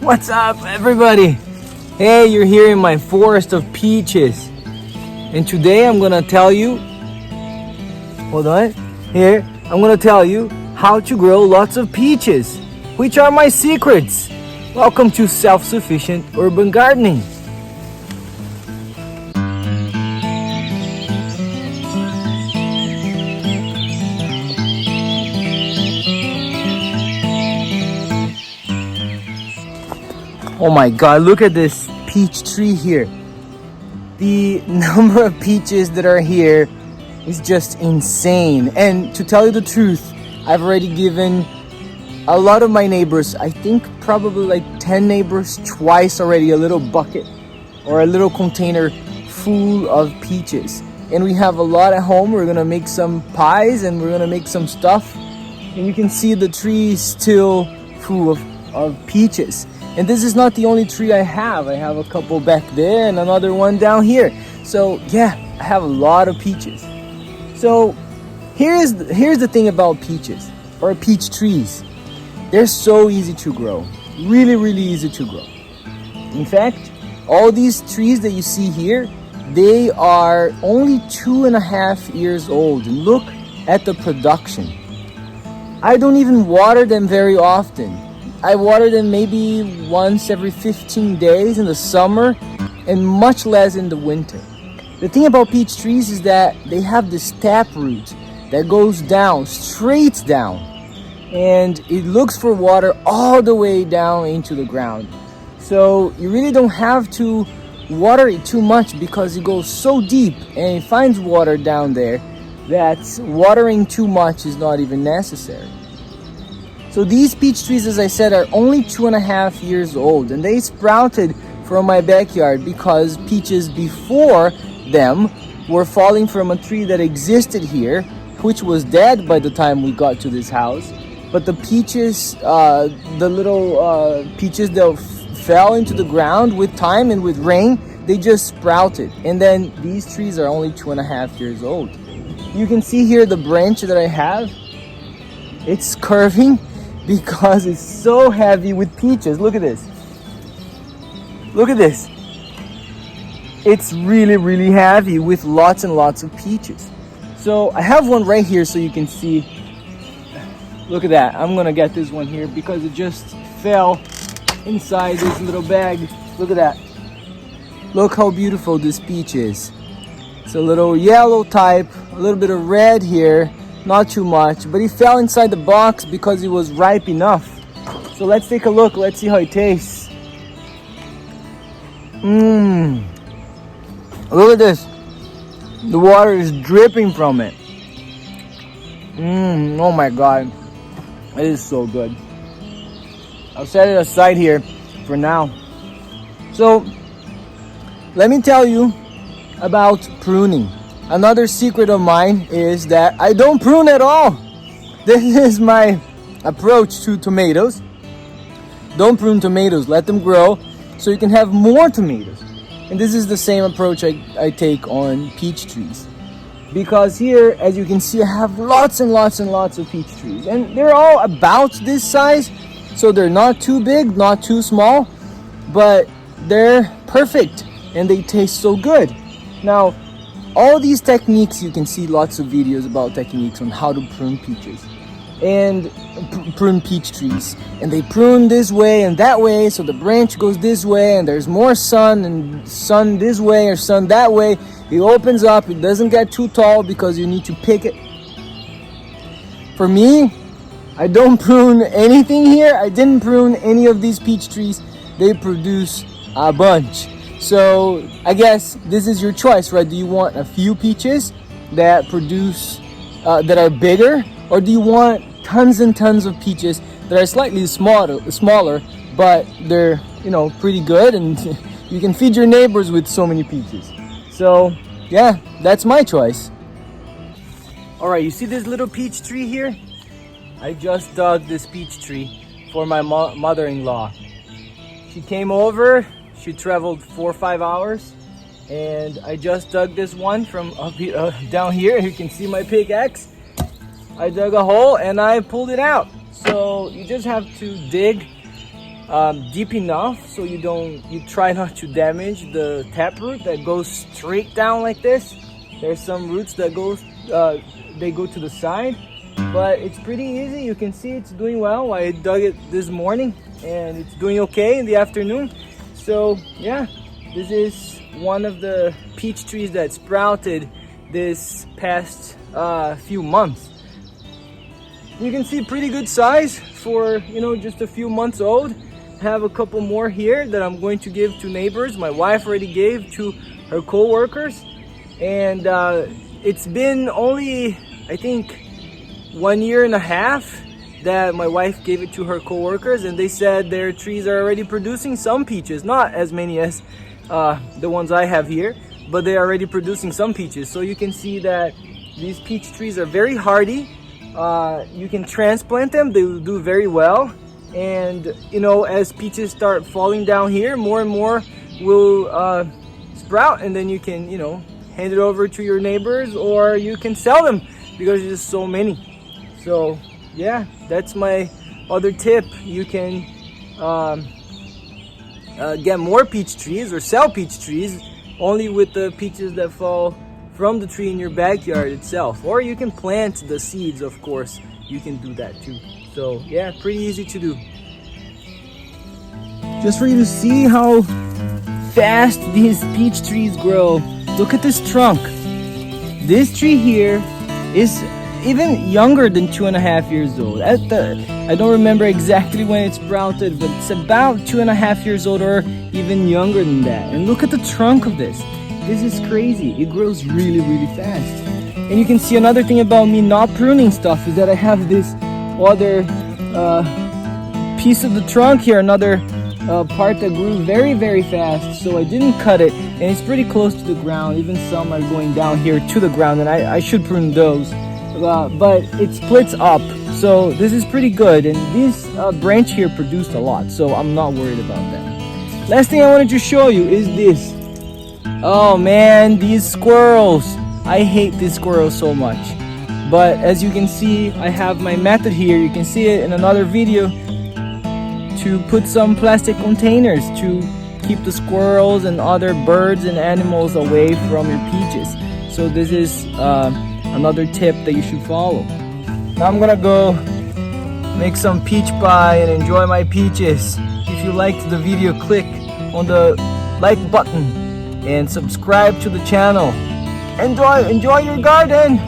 What's up, everybody? Hey, you're here in my forest of peaches. And today I'm gonna tell you, hold on, here, I'm gonna tell you how to grow lots of peaches, which are my secrets. Welcome to Self-Sufficient Urban Gardening. Oh my God, look at this peach tree here. The number of peaches that are here is just insane. And to tell you the truth, I've already given a lot of my neighbors, I think probably like 10 neighbors, twice already, a little bucket or a little container full of peaches. And we have a lot at home. We're gonna make some pies and we're gonna make some stuff. And you can see the tree is still full of peaches. And this is not the only tree I have. I have a couple back there and another one down here. So yeah, I have a lot of peaches. So here's the thing about peaches or peach trees. They're so easy to grow. Really, really easy to grow. In fact, all these trees that you see here, they are only 2.5 years old. And look at the production. I don't even water them very often. I water them maybe once every 15 days in the summer and much less in the winter. The thing about peach trees is that they have this taproot that goes down, straight down, and it looks for water all the way down into the ground. So you really don't have to water it too much because it goes so deep and it finds water down there that watering too much is not even necessary. So these peach trees, as I said, are only 2.5 years old, and they sprouted from my backyard because peaches before them were falling from a tree that existed here, which was dead by the time we got to this house. But the peaches, the little peaches that fell into the ground with time and with rain, they just sprouted. And then these trees are only 2.5 years old. You can see here the branch that I have. It's curving because it's so heavy with peaches. Look at this. Look at this. It's really, really heavy with lots and lots of peaches. So I have one right here so you can see. Look at that. I'm gonna get this one here because it just fell inside this little bag. Look at that. Look how beautiful this peach is. It's a little yellow type, a little bit of red here. Not too much, but it fell inside the box because it was ripe enough. So let's take a look. Let's see how it tastes. Look at this. The water is dripping from it. Oh my God. It is so good. I'll set it aside here for now. So let me tell you about pruning. Another secret of mine is that I don't prune at all. This is my approach to tomatoes. Don't prune tomatoes, let them grow so you can have more tomatoes. And this is the same approach I take on peach trees. Because here, as you can see, I have lots and lots and lots of peach trees. And they're all about this size, so they're not too big, not too small, but they're perfect and they taste so good. Now, all these techniques, you can see lots of videos about techniques on how to prune peaches and prune peach trees. And they prune this way and that way, so the branch goes this way and there's more sun, and sun this way or sun that way. It opens up, it doesn't get too tall because you need to pick it. For me, I don't prune anything here. I didn't prune any of these peach trees. They produce a bunch. So I guess this is your choice, right? Do you want a few peaches that produce, that are bigger? Or do you want tons and tons of peaches that are slightly smaller, but they're, pretty good and you can feed your neighbors with so many peaches? So yeah, that's my choice. All right, you see this little peach tree here? I just dug this peach tree for my mother-in-law. She came over. She traveled 4 or 5 hours, and I just dug this one from up here, down here. You can see my pickaxe. I dug a hole and I pulled it out. So you just have to dig deep enough so you try not to damage the taproot that goes straight down like this. There's some roots that they go to the side, but it's pretty easy. You can see it's doing well. I dug it this morning and it's doing okay in the afternoon. So yeah, this is one of the peach trees that sprouted this past few months. You can see pretty good size for, just a few months old. I have a couple more here that I'm going to give to neighbors. My wife already gave to her co-workers, and it's been only, I think, 1.5 years that my wife gave it to her co-workers, and they said their trees are already producing some peaches, not as many as the ones I have here, but they're already producing some peaches. So you can see that these peach trees are very hardy. You can transplant them, they will do very well. And as peaches start falling down here, more and more will sprout, and then you can hand it over to your neighbors, or you can sell them because there's just so many. So yeah, that's my other tip. You can get more peach trees or sell peach trees only with the peaches that fall from the tree in your backyard itself, or you can plant the seeds. Of course, you can do that too. So yeah, pretty easy to do. Just for you to see how fast these peach trees grow, look at this trunk. This tree here is even younger than 2.5 years old. I don't remember exactly when it sprouted, but it's about 2.5 years old or even younger than that. And look at the trunk of this. This is crazy. It grows really, really fast. And you can see another thing about me not pruning stuff is that I have this other piece of the trunk here, another part that grew very, very fast. So I didn't cut it, and it's pretty close to the ground. Even some are going down here to the ground, and I should prune those. But it splits up, so this is pretty good. And this branch here produced a lot, so I'm not worried about that. Last thing I wanted to show you is this. Oh man, these squirrels. I hate these squirrels so much. But as you can see, I have my method here. You can see it in another video, to put some plastic containers to keep the squirrels and other birds and animals away from your peaches. So this is another tip that you should follow. Now I'm gonna go make some peach pie and enjoy my peaches. If you liked the video, click on the like button and subscribe to the channel. Enjoy your garden.